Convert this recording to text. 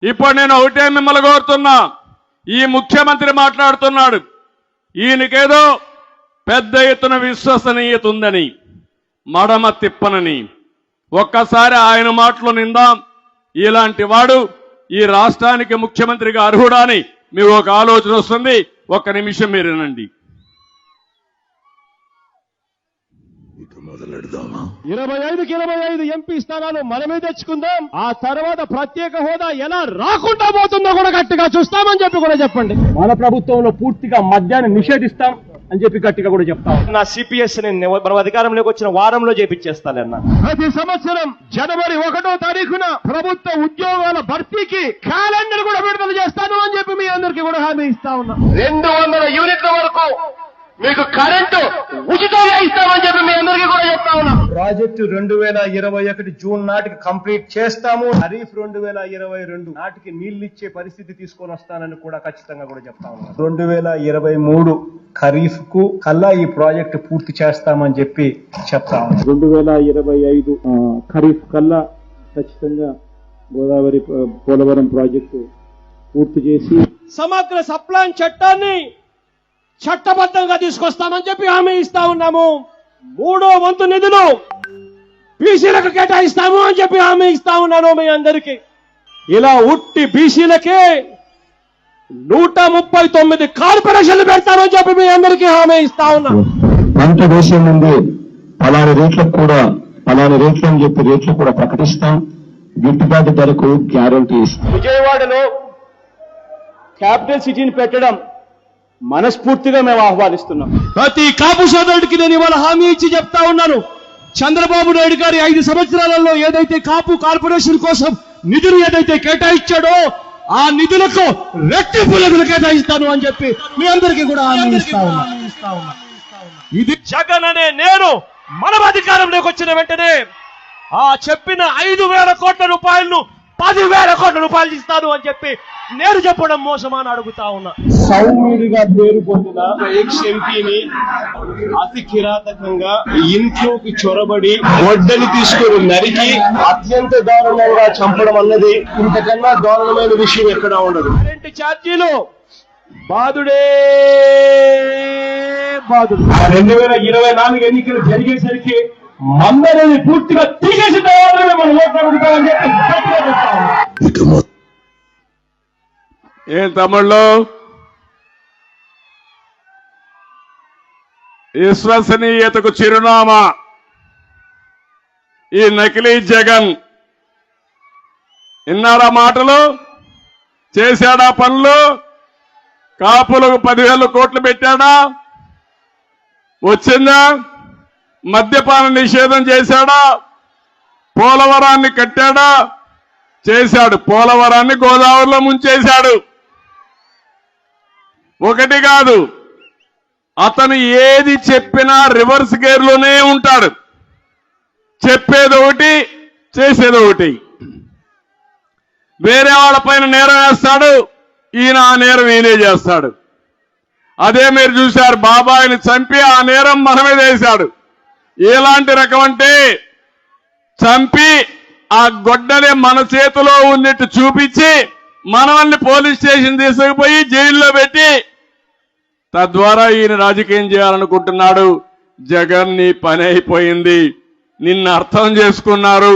ఇప్పుడు నేను ఒకటే మిమ్మల్ని కోరుతున్నా, ఈ ముఖ్యమంత్రి మాట్లాడుతున్నాడు, ఈయనకేదో పెద్ద ఎత్తున విశ్వసనీయత ఉందని, మడమ తిప్పనని. ఒక్కసారి ఆయన మాటలు నిందాం. ఇలాంటి వాడు ఈ రాష్ట్రానికి ముఖ్యమంత్రిగా అర్హుడా అని మీకు ఒక ఆలోచన వస్తుంది. ఒక్క నిమిషం మీరు వినండి. 25కి 25 ఎంపీ స్థానాలు మనమే తెచ్చుకుందాం. ఆ తర్వాత ప్రత్యేక హోదా ఎలా రాకుండా పోతుందో కూడా గట్టిగా చూస్తామని చెప్పి కూడా చెప్పండి. మన ప్రభుత్వంలో పూర్తిగా మద్యాన్ని నిషేధిస్తాం అని చెప్పి గట్టిగా కూడా చెప్తాం. నా సిపిఎస్ మనం అధికారంలోకి వచ్చిన వారంలో చేపించేస్తానన్నా. ప్రతి సంవత్సరం జనవరి 1వ తారీఖున ప్రభుత్వ ఉద్యోగాల భర్తీకి క్యాలెండర్ కూడా విడుదల చేస్తాను అని చెప్పి మీ అందరికీ కూడా హామీ ఇస్తా ఉన్నా. 200 యూనిట్ల వరకు మీకు కరెంటు ఉచితంగా ఇస్తామని చెప్పి మీ అందరికీ కూడా చెప్తా ఉన్నా. ప్రాజెక్టు 2021 జూన్ నాటికి కంప్లీట్ చేస్తాము. ఖరీఫ్ 2022 నాటికి నీళ్లిచ్చే పరిస్థితి తీసుకొని వస్తానని కూడా ఖచ్చితంగా కూడా చెప్తా ఉన్నా. 2023 ఖరీఫ్ కు కల్లా ఈ ప్రాజెక్టు పూర్తి చేస్తామని చెప్పి చెప్తా ఉన్నా. 2025 ఖరీఫ్ కల్లా ఖచ్చితంగా గోదావరి పోలవరం ప్రాజెక్టు పూర్తి చేసి సమగ్ర సప్లాన్ చట్టాన్ని చట్టబద్ధంగా తీసుకొస్తామని చెప్పి హామీ ఇస్తా ఉన్నాము. 3వ వంతు నిధులు బీసీలకు కేటాయిస్తాము అని చెప్పి హామీ ఇస్తా ఉన్నాను మీ అందరికీ. ఇలా ఉట్టి బీసీలకే 139 కార్పొరేషన్లు పెడతామని చెప్పి మీ అందరికీ హామీ ఇస్తా ఉన్నాను. పంట వేసే ముందు పలాని రేట్లకు కూడా పలాని రేట్లు అని చెప్పి రేట్లు కూడా ప్రకటిస్తాం. గిట్టుబాటు ధరకు గ్యారంటీ ఇస్తాం. విజయవాడలో క్యాపిటల్ సిటీని పెట్టడం మనస్ఫూర్తిగా మేము ఆహ్వానిస్తున్నాం. ప్రతి కాపు సోదరుడికి నేను ఇవాళ హామీ ఇచ్చి చెప్తా ఉన్నాను. చంద్రబాబు నాయుడు గారి 5 సంవత్సరాలలో ఏదైతే కాపు కార్పొరేషన్ కోసం నిధులు ఏదైతే కేటాయించాడో ఆ నిధులకు రెట్టింపు నిధులు కేటాయిస్తాను అని చెప్పి మీ అందరికీ కూడా హామీ ఇస్తా ఉన్నా. ఇది జగన్ అనే నేను మనం అధికారంలోకి వచ్చిన వెంటనే ఆ చెప్పిన 5,000 కోట్ల రూపాయలను 10,000 కోట్ల రూపాయలు ఇస్తాను అని చెప్పి నేను చెప్పడం మోసమా అని అడుగుతా ఉన్నా. సౌమ్యుడిగా పేరు పొందిన ఎక్స్ ఎంపీని అతి కిరాతకంగా ఇంట్లోకి చొరబడి గొడ్డలి తీసుకుని నరికి అత్యంత దారుణంగా చంపడం అన్నది ఇంతకన్నా దారుణమైన విషయం ఎక్కడా ఉండదు. కరెంటు ఛార్జీలు బాధుడే బాధుడు. 2024 ఎన్నికలు జరిగేసరికి అందరినీ పూర్తిగా తీసేసిన తర్వాత మనం ఓట్లు అడుగుతామని చెప్పి ఏం తమ్ముళ్ళు, విశ్వసనీయతకు చిరునామా ఈ నకిలీ జగన్. విన్నారా మాటలు? చేశాడా పనులు? కాపులకు 10,000 కోట్లు పెట్టాడా? వచ్చిందా? మద్యపాన నిషేధం చేశాడా? పోలవరాన్ని కట్టాడా? చేశాడు. పోలవరాన్ని గోదావరిలో ముంచేశాడు. ఒకటి కాదు, అతను ఏది చెప్పినా రివర్స్ గేర్లోనే ఉంటాడు. చెప్పేది ఒకటి, చేసేది ఒకటి. వేరే వాళ్ళపైన నేరం వేస్తాడు, ఈయన ఆ నేరం ఈయనే చేస్తాడు. అదే మీరు చూశారు, బాబాయిని చంపి ఆ నేరం మన మీద వేశాడు. ఎలాంటి రకం అంటే చంపి ఆ గొడ్డలే మన చేతిలో ఉన్నట్టు చూపించి మనల్ని పోలీస్ స్టేషన్ తీసుకుపోయి జైల్లో పెట్టి తద్వారా ఈయన రాజకీయం చేయాలనుకుంటున్నాడు. జగన్ నీ పని అయిపోయింది, నిన్ను అర్థం చేసుకున్నారు.